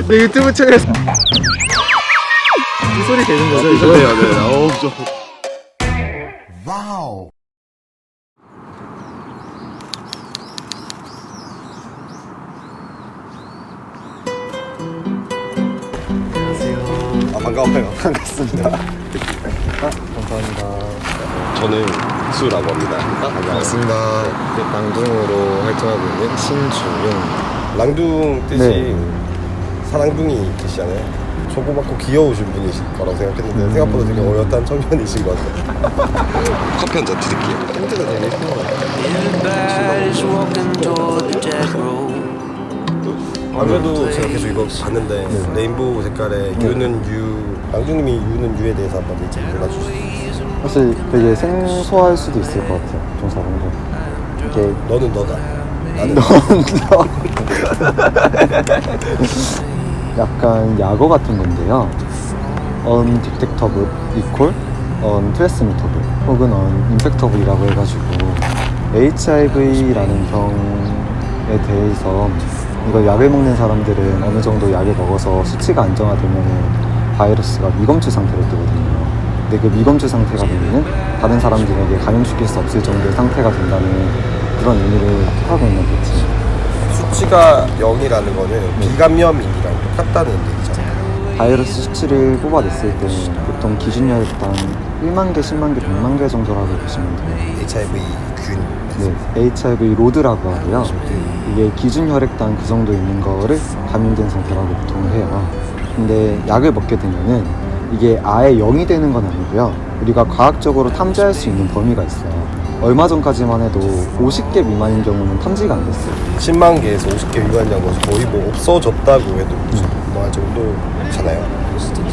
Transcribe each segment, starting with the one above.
내 유튜브 채널에서 이 소리 되는 거죠? 이거? 네. 어우, 저. 와우. 반가워요. 반갑습니다. 감사합니다. 저는 수라고 합니다. 반갑습니다. 낭둥으로 활동하고 있는 신주용. 랑둥 뜻이 네. 사랑둥이 뜻이잖아요. 조그맣고 귀여우신 분이실 거라고 생각했는데 생각보다 되게 어엿한 청년이신 것 같아요. 커피 한 잔 드릴게요. 팬트가 되게 예쁜 것 같아요. Everybody's walking toward the dead road. 안 그래도 제가 계속 이거 봤는데 레인보우 색깔의 유는 유, 랑둥님이 유는 유에 대해서 한번 얘기 좀 해주시죠. 사실 되게 생소할 수도 있을 것 같아요. 좀 사람들. 이게 너는 너다. 나는 약간 약어 같은 건데요. undetectable equal untransmittable 혹은 uninfectable이라고 해가지고 HIV라는 병에 대해서 이거 약을 먹는 사람들은 어느 정도 약을 먹어서 수치가 안정화되면 바이러스가 미검출 상태로 뜨거든요. 근데 그 미검출 상태가 되면 다른 사람들에게 감염시킬 수 없을 정도의 상태가 된다는 그런 의미를 하고 있는 거지. 수치가 0이라는 거는 비감염인이랑 똑같다는 얘기잖아요. 바이러스 수치를 뽑아냈을 때 보통 기준 혈당 1만 개, 10만 개, 100만 개 정도라고 보시면 돼요. HIV 균. 네, HIV 로드라고 하고요. 이게 기준 혈액당 그 정도 있는 거를 감염된 상태라고 보통 해요. 근데 약을 먹게 되면은 이게 아예 0이 되는 건 아니고요. 우리가 과학적으로 탐지할 수 있는 범위가 있어요. 얼마 전까지만 해도 50개 미만인 경우는 탐지가 안 됐어요. 10만 개에서 50개 미만이라는 것은 거의 뭐 없어졌다고 해도 뭐할 정도잖아요.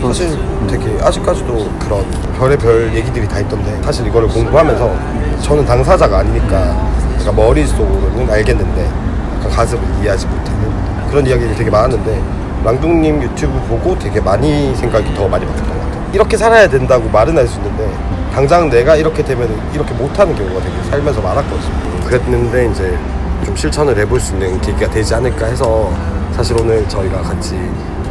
사실 되게 아직까지도 그런 별의별 얘기들이 다 있던데 사실 이거를 공부하면서 저는 당사자가 아니니까 그러니까 머릿속으로는 알겠는데 약간 가슴을 이해하지 못하는 그런 이야기들이 되게 많았는데 랑둥님 유튜브 보고 되게 많이 생각이 더 많이 바뀌었던 것 같아요. 이렇게 살아야 된다고 말은 할 수 있는데 당장 내가 이렇게 되면 이렇게 못하는 경우가 되게 살면서 많았거든요. 그랬는데 이제 좀 실천을 해볼 수 있는 계기가 되지 않을까 해서 사실 오늘 저희가 같이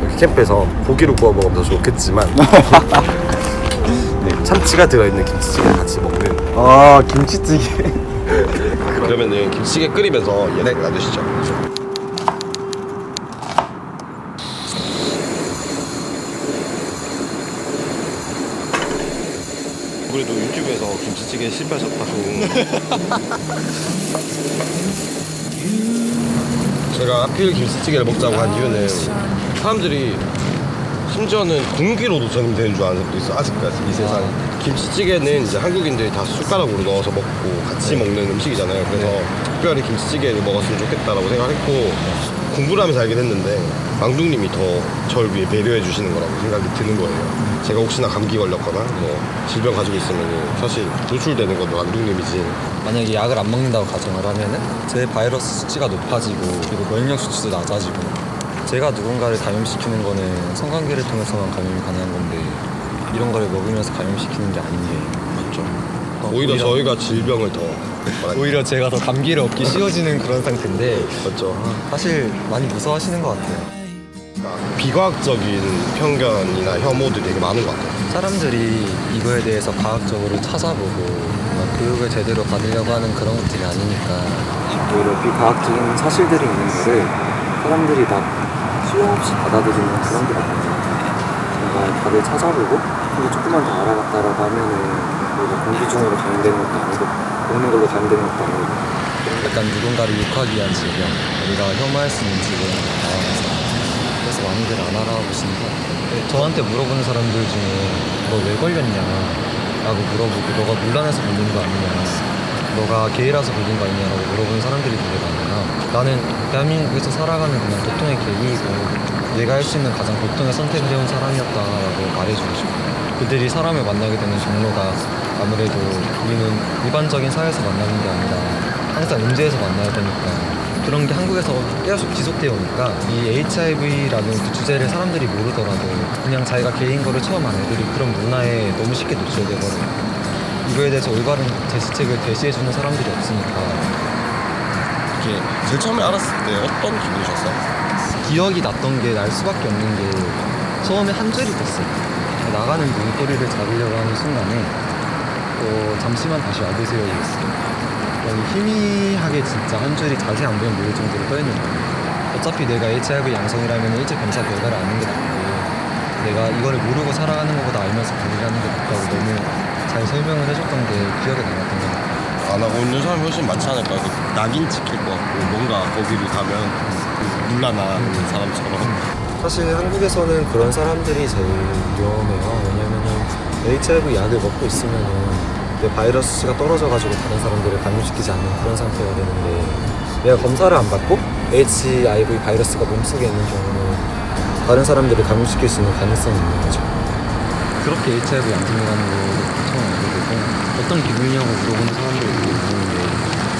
이렇게 캠프에서 고기를 구워 먹으면 더 좋겠지만 네, 참치가 들어있는 김치찌개를 같이 먹는 아, 김치찌개. 그러면은 김치찌개 끓이면서 얘네 놔두시죠. 그래도 유튜브에서 김치찌개 실패하셨다고 제가 하필 김치찌개를 먹자고 한 이유는 사람들이 심지어는 공기로도 전염되는 줄 아는 사람도 있어. 아직까지 이 세상에 김치찌개는 이제 한국인들이 다 숟가락으로 넣어서 먹고 같이 먹는 음식이잖아요. 그래서 특별히 김치찌개를 먹었으면 좋겠다라고 생각했고 공부를 하면서 알게 됐는데 랑둥님이 더 저를 위해 배려해 주시는 거라고 생각이 드는 거예요. 제가 혹시나 감기 걸렸거나 뭐 질병 가지고 있으면 사실 노출되는 건 랑둥님이지. 만약에 약을 안 먹는다고 가정을 하면은 제 바이러스 수치가 높아지고 그리고 면역 수치도 낮아지고 제가 누군가를 감염시키는 거는 성관계를 통해서만 감염이 가능한 건데 이런 거를 먹으면서 감염시키는 게 아닌 게 맞죠. 오히려 저희가 질병을 더 오히려 제가 더 감기를 얻기 쉬워지는 그런 상태인데 맞죠. 사실 많이 무서워하시는 것 같아요. 비과학적인 편견이나 혐오들이 되게 많은 것 같아요. 사람들이 이거에 대해서 과학적으로 찾아보고 교육을 제대로 받으려고 하는 그런 것들이 아니니까 오히려 비과학적인 사실들이 있는 거를 사람들이 다 소용없이 받아들이는 그런 게 많아요. 정말 다들 찾아보고 근데 조금만 더 알아봤다라고 하면은 우리가 공기중으로 감염되는 것도 아니고 먹는 걸로 감염되는 것도 아니고 약간 누군가를 욕하기 위한 질병 우리가 혐오할 수 있는 질병이 나와서 그래서 많이들 안 알아보시는 것 같아요. 저한테 물어보는 사람들 중에 너 왜 걸렸냐 라고 물어보고 너가 문란해서 걸린 거 아니냐 너가 게이라서 걸린 거 아니냐라고 물어보는 사람들이 되게 많아요. 나는 대한민국에서 살아가는 그냥 보통의 개이고 내가 할 수 있는 가장 보통의 선택을 해온 사람이었다라고 말해주고 싶어요. 그들이 사람을 만나게 되는 경로가 아무래도 우리는 일반적인 사회에서 만나는 게 아니라 항상 음지에서 만나야 되니까 그런 게 한국에서 계속 지속되어 오니까 이 HIV라는 그 주제를 사람들이 모르더라도 그냥 자기가 개인 거를 처음 안 애들이 그런 문화에 너무 쉽게 노출돼버려요. 이거에 대해서 올바른 대시책을 제시해주는 사람들이 없으니까 이게 제일 처음에 알았을 때 어떤 기분이셨어요? 기억이 났던 게 날 수밖에 없는 게 처음에 한 줄이 떴어요. 나가는 문고리를 잡으려고 하는 순간에 잠시만 다시 와보세요 이랬어요. 희미하게 진짜 한 줄이 자세히 안 보이면 모를 정도로 떠있는 거예요. 어차피 내가 HIV 양성이라면 일찍 검사 결과를 아는 게 낫고 내가 이거를 모르고 살아가는 것보다 알면서 관리하는 게 낫다고 너무 잘 설명을 해줬던 게 기억에 남았던 것 같아요. 안 하고 있는 사람이 훨씬 많지 않을까. 낙인 찍힐 것 같고 뭔가 거기를 가면 물러나는 사람처럼. 사실 한국에서는 그런 사람들이 제일 위험해요. 왜냐면은 HIV 약을 먹고 있으면은 내 바이러스가 떨어져가지고 다른 사람들을 감염시키지 않는 그런 상태가 되는데 내가 검사를 안 받고 HIV 바이러스가 몸속에 있는 경우는 다른 사람들을 감염시킬 수 있는 가능성이 있는 거죠. 그렇게 HIV 양성이라는 걸 처음 알게 되고 어떤 기분이냐고 물어보는 사람들이 많은데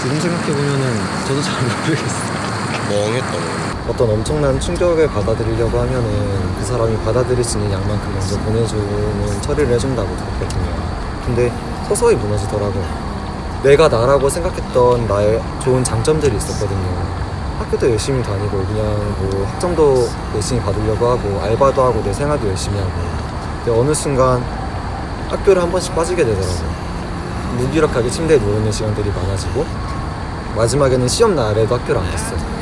지금 생각해보면은 저도 잘 모르겠어요. 멍했던 어떤 엄청난 충격을 받아들이려고 하면은 그 사람이 받아들일 수 있는 양만큼 먼저 보내주는 처리를 해준다고 들었거든요. 근데 서서히 무너지더라고요. 내가 나라고 생각했던 나의 좋은 장점들이 있었거든요. 학교도 열심히 다니고 그냥 뭐 학점도 열심히 받으려고 하고 알바도 하고 내 생활도 열심히 하고 근데 어느 순간 학교를 한 번씩 빠지게 되더라고요. 무기력하게 침대에 누워있는 시간들이 많아지고 마지막에는 시험 날에도 학교를 안 갔어요.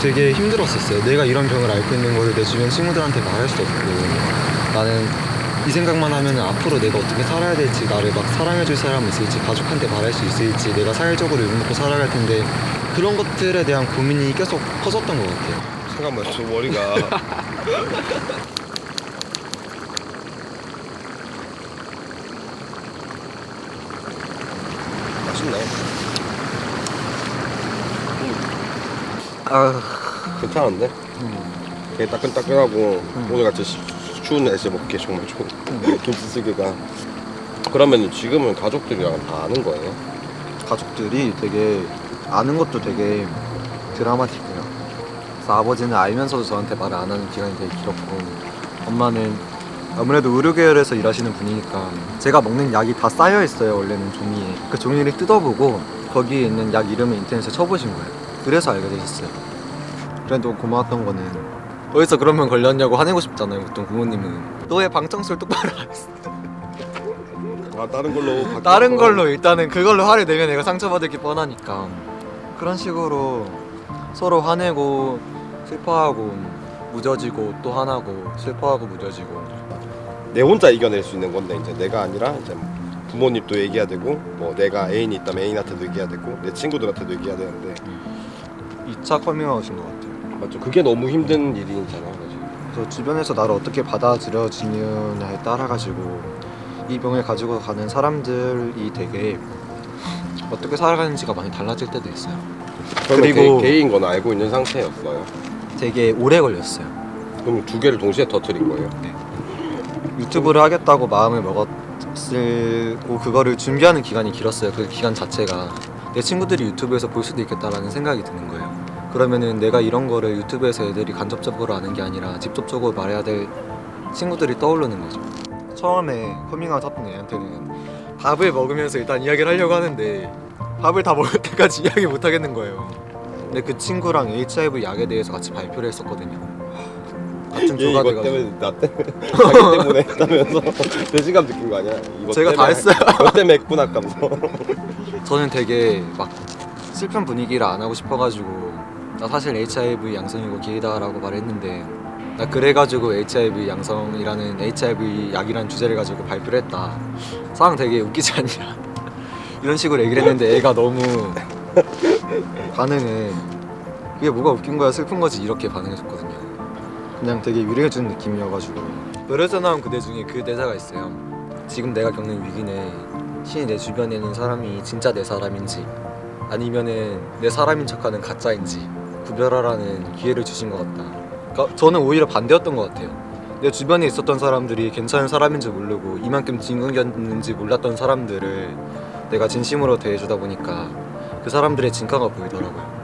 되게 힘들었었어요. 내가 이런 병을 앓고 있는 거를 내 주변 친구들한테 말할 수 없고 나는 이 생각만 하면 앞으로 내가 어떻게 살아야 될지 나를 막 사랑해줄 사람이 있을지 가족한테 말할 수 있을지 내가 사회적으로 욕먹고 살아갈 텐데 그런 것들에 대한 고민이 계속 커졌던 것 같아요. 잠깐만 저 머리가 맛있네. 괜찮은데? 되게 따끈따끈하고 오늘같이 추운 날씨에 먹기에 정말 좋은 김치찌개가. 그러면 지금은 가족들이랑 다 아는 거예요? 가족들이 되게 아는 것도 되게 드라마틱해요. 그래서 아버지는 알면서도 저한테 말을 안 하는 기간이 되게 길었고 엄마는 아무래도 의료 계열에서 일하시는 분이니까 제가 먹는 약이 다 쌓여 있어요. 원래는 종이에. 그 종이를 뜯어보고 거기에 있는 약 이름을 인터넷에 쳐보신 거예요. 그래서 알게 되셨어요. 그래도 고마웠던 거는 어디서 그런 면 걸렸냐고 화내고 싶잖아요. 보통 부모님은 너의 방청소를 똑바로 안 했어. 아 다른 걸로 바꿔서. 다른 걸로 일단은 그걸로 화를 내면 내가 상처받을 게 뻔하니까 그런 식으로 서로 화내고 슬퍼하고 무뎌지고 또 화나고 슬퍼하고 무뎌지고 내 혼자 이겨낼 수 있는 건데 이제 내가 아니라 이제 부모님도 얘기해야 되고 뭐 내가 애인이 있다면 애인한테도 얘기해야 되고 내 친구들한테도 얘기해야 되는데 2차 커밍아웃인 것 같아요. 맞죠? 그게 너무 힘든 일이잖아. 그래서 주변에서 나를 어떻게 받아들여지느냐에 따라 가지고 이 병을 가지고 가는 사람들이 되게 어떻게 살아가는지가 많이 달라질 때도 있어요. 그리고 게이인 건 알고 있는 상태였어요. 되게 오래 걸렸어요. 그럼 두 개를 동시에 터뜨린 거예요? 유튜브를 하겠다고 마음을 먹었고 그거를 준비하는 기간이 길었어요. 그 기간 자체가 내 친구들이 유튜브에서 볼 수도 있겠다라는 생각이 드는 거예요. 그러면은 내가 이런 거를 유튜브에서 애들이 간접적으로 아는 게 아니라 직접적으로 말해야 될 친구들이 떠오르는 거죠. 처음에 커밍아웃 했던 애한테는 밥을 먹으면서 일단 이야기를 하려고 하는데 밥을 다 먹을 때까지 이야기 못 하겠는 거예요. 근데 그 친구랑 HIV 약에 대해서 같이 발표를 했었거든요. 같은 얘 조가 이것 돼가지고 때문에 나 때문에 자기 때문에 했다면서 배신감 느낀 거 아니야? 이것 제가 다 때문에, 했어요. 너 때문에 했구나 하면서. 저는 되게 막 슬픈 분위기를 안 하고 싶어가지고 나 사실 HIV 양성이고 게이다라고 말했는데 나 그래가지고 HIV 양성이라는 HIV 약이라는 주제를 가지고 발표를 했다. 상황 되게 웃기지 않냐 이런 식으로 얘기를 했는데 애가 너무 반응을 그게 뭐가 웃긴 거야 슬픈 거지 이렇게 반응해줬거든요. 그냥 되게 위로해주는 느낌이어가지고 노래에서 나온 그대 중에 그 대사가 있어요. 지금 내가 겪는 위기는 신이 내 주변에 있는 사람이 진짜 내 사람인지 아니면은 내 사람인 척하는 가짜인지 구별하라는 기회를 주신 것 같다. 그러니까 저는 오히려 반대였던 것 같아요. 내 주변에 있었던 사람들이 괜찮은 사람인지 모르고 이만큼 진국이었는지 몰랐던 사람들을 내가 진심으로 대해주다 보니까 그 사람들의 진가가 보이더라고요.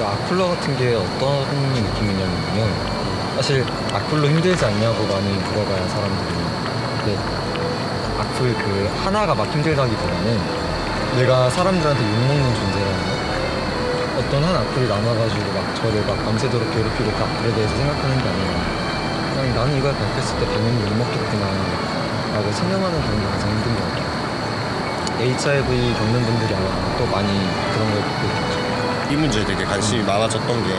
악플러 같은 게 어떤 느낌이냐면요. 사실 악플로 힘들지 않냐고 많이 물어봐요 사람들이. 근데 악플 그 하나가 막 힘들다기보다는 내가 사람들한테 욕먹는 존재라는 거. 어떤 한 악플이 남아가지고 막 저를 막 밤새도록 괴롭히고 그 악플에 대해서 생각하는 게 아니라 그냥 나는 이걸 밝혔을 때 당연히 욕먹겠구나 라고 체념하는 경우가 가장 힘든 것 같아요. HIV 겪는 분들이 아마 또 많이 그런 걸 겪고 있겠죠. 이 문제에 되게 관심이 많아졌던 게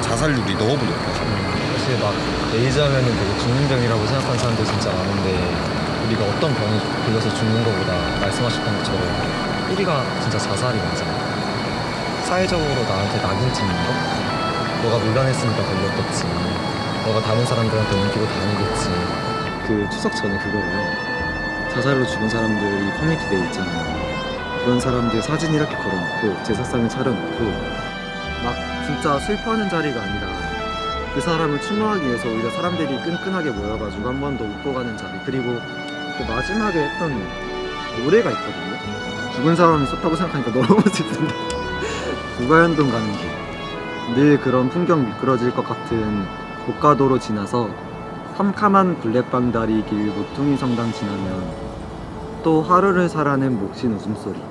자살률이 너무 높아서 사실 막 에이즈 하면은 되게 죽는 병이라고 생각하는 사람들 진짜 많은데 우리가 어떤 병이 걸려서 죽는 것보다 말씀하셨던 것처럼 1위가 진짜 자살이 맞아요. 사회적으로 나한테 낙인 찍는 거? 너가 밀려냈으니까 걸렸겠지. 너가 다른 사람들한테 옮기고 다니겠지. 그 추석 전에 그거로요. 자살로 죽은 사람들이 커뮤니티에 있잖아요. 그런 사람들 사진 이렇게 걸어놓고 제사상을 차려놓고 막 진짜 슬퍼하는 자리가 아니라 그 사람을 추모하기 위해서 오히려 사람들이 끈끈하게 모여가지고 한 번 더 웃고 가는 자리. 그리고 그 마지막에 했던 노래가 있거든요. 죽은 사람이 좋다고 생각하니까 너무 슬픈데 부가연동 가는 길. 늘 그런 풍경 미끄러질 것 같은 고가도로 지나서 캄캄한 블랙방다리 길 모퉁이 성당 지나면 또 하루를 살아낸 몫인 웃음소리.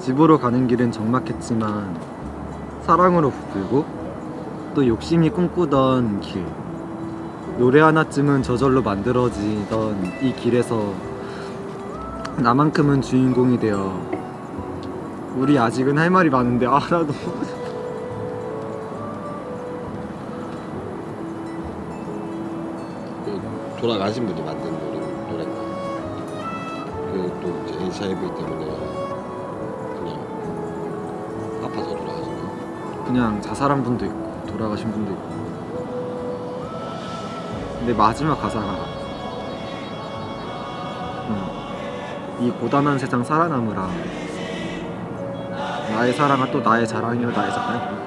집으로 가는 길은 적막했지만 사랑으로 부풀고 또 욕심이 꿈꾸던 길. 노래 하나쯤은 저절로 만들어지던 이 길에서 나만큼은 주인공이 되어 우리 아직은 할 말이 많은데 나 너무 돌아가신 분이 만든 노래인가. 그또 HIV 때문에 그냥 아파서 돌아가신 거. 그냥 자살한 분도 있고 돌아가신 분도 있고. 근데 마지막 가사가 이 고단한 세상 살아남으라. 나의 사랑아 또 나의 자랑이요 나의 자랑.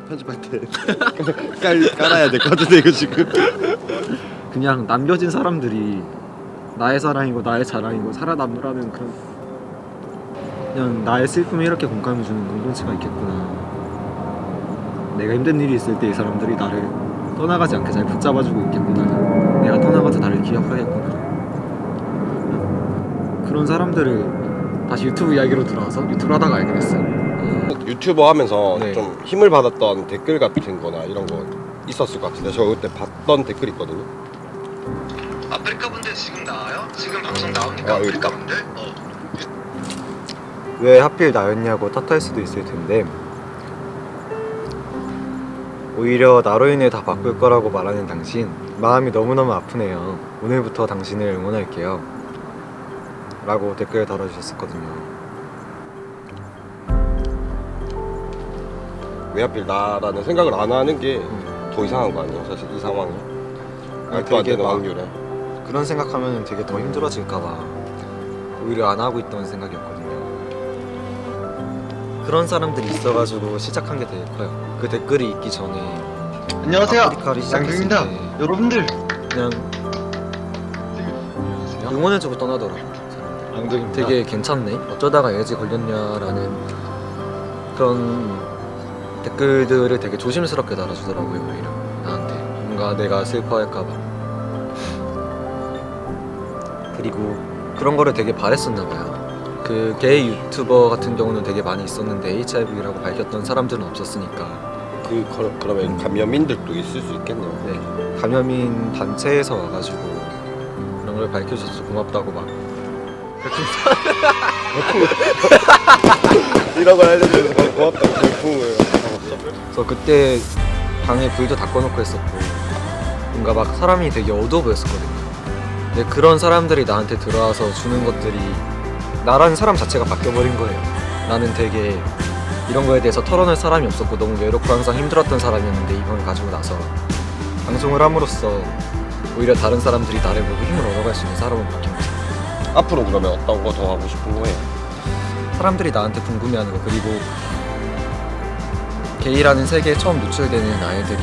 편집할 때 깔아야 될 것 같은데 이거 지금. 그냥 남겨진 사람들이 나의 사랑이고 나의 자랑이고 살아남으라는 그런 그냥 나의 슬픔에 이렇게 공감해주는 공동체가 있겠구나. 내가 힘든 일이 있을 때 이 사람들이 나를 떠나가지 않게 잘 붙잡아주고 있겠구나. 내가 떠나가도 나를 기억하겠구나. 그런 사람들을 다시 유튜브 이야기로 들어와서 유튜브를 하다가 알게 됐어요. 유튜버 하면서 네. 좀 힘을 받았던 댓글 같은 거나 이런 거 있었을 것 같은데 저 그때 봤던 댓글 있거든요. 아프리카 분들 지금 나와요? 지금 방송 나옵니까? 아, 아프리카 분들? 왜 하필 나였냐고 탓할 수도 있을 텐데 오히려 나로 인해 다 바꿀 거라고 말하는 당신 마음이 너무너무 아프네요. 오늘부터 당신을 응원할게요 라고 댓글 달아주셨었거든요. 왜 하필 나라는 생각을 안 하는 게 더 이상한 거 아니에요? 사실 이 상황이 말도 안 되게 되는 막 확률에. 그런 생각하면 되게 더 힘들어질까봐 오히려 안 하고 있던 생각이었거든요. 그런 사람들이 있어가지고 시작한 게 되게 커요. 그 댓글이 있기 전에 안녕하세요. 아프리카를 시작했을 양경입니다. 때 여러분들 그냥 응원해주고 떠나더라고요. 앙둥입니다. 되게 괜찮네. 어쩌다가 에이즈 걸렸냐라는 그런 댓글들을 되게 조심스럽게 달아주더라고요. 오히려 나한테 뭔가 내가 슬퍼할까봐. 그리고 그런 거를 되게 바랬었나봐요. 그 게이 유튜버 같은 경우는 되게 많이 있었는데 HIV라고 밝혔던 사람들은 없었으니까. 그러면 감염인들도 있을 수 있겠네요. 네, 감염인 단체에서 와가지고 이런 걸 밝혀줘서 고맙다고 막 이런 걸 알려주셔서 고맙다고 별풍을. 그래서 그때 방에 불도 다 꺼놓고 했었고 뭔가 막 사람이 되게 어두워 보였었거든요. 근데 그런 사람들이 나한테 들어와서 주는 것들이 나라는 사람 자체가 바뀌어버린 거예요. 나는 되게 이런 거에 대해서 털어낼 사람이 없었고 너무 외롭고 항상 힘들었던 사람이었는데 이걸 가지고 나서 방송을 함으로써 오히려 다른 사람들이 나를 보고 힘을 얻어갈 수 있는 사람으로 바뀐 거죠. 앞으로 그러면 어떤 거 더 하고 싶은 거예요? 사람들이 나한테 궁금해하는 거, 그리고 게이라는 세계에 처음 노출되는 아이들이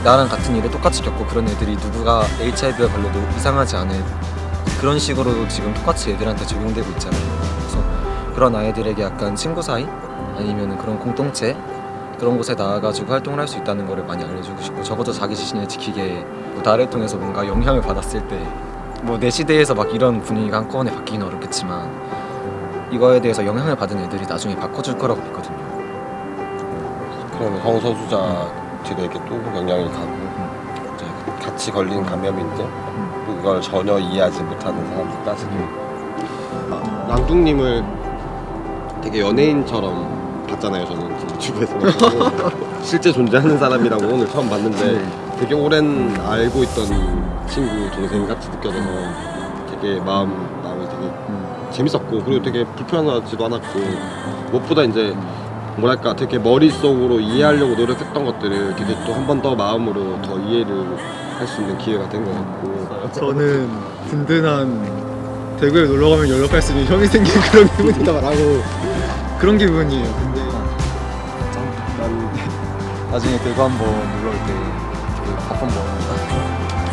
나랑 같은 일을 똑같이 겪고 그런 애들이 누구가 HIV에 걸려도 이상하지 않은 그런 식으로 지금 똑같이 애들한테 적용되고 있잖아요. 그래서 그런 아이들에게 약간 친구 사이 아니면 그런 공동체 그런 곳에 나와가지고 활동을 할 수 있다는 거를 많이 알려주고 싶고 적어도 자기 자신을 지키게 뭐 나를 통해서 뭔가 영향을 받았을 때 뭐 내 시대에서 막 이런 분위기가 한꺼번에 바뀌기는 어렵겠지만 이거에 대해서 영향을 받은 애들이 나중에 바꿔줄 거라고 믿거든요. 그러면 성소수자들에게 또 영향이 가고 이제 같이 걸린 감염인데 그걸 전혀 이해하지 못하는 사람들까지도 랑둥님을 되게 연예인처럼 봤잖아요. 저는 유튜브에서 실제 존재하는 사람이라고 오늘 처음 봤는데 되게 오랜 알고 있던 친구 동생 같이 느껴져서 되게 마음이 되게 재밌었고 그리고 되게 불편하지도 않았고 무엇보다 이제 뭐랄까 되게 머릿속으로 이해하려고 노력했던 것들을 되게 또 한 번 더 마음으로 더 이해를 할 수 있는 기회가 된 것 같고 저는 든든한 대구에 놀러 가면 연락할 수 있는 형이 생긴 그런 기분이다라고 그런 기분이에요. 근데 난 나중에 대구 한번 놀러 올 때밥 한번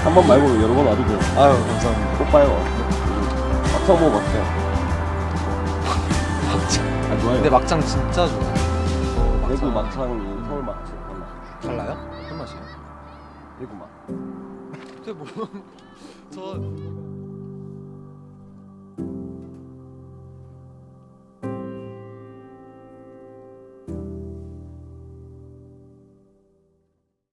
한 번 말고 여러 번 와도 돼. 아유 감사합니다. 꼭 봐요. 막창 먹어봤어요. 아 좋아요. 근데 막창 진짜 좋아요. 대구 막창이 서울 막창 달라. 달라요? 어떤 맛이에요? 대구 막. 근데 뭐 저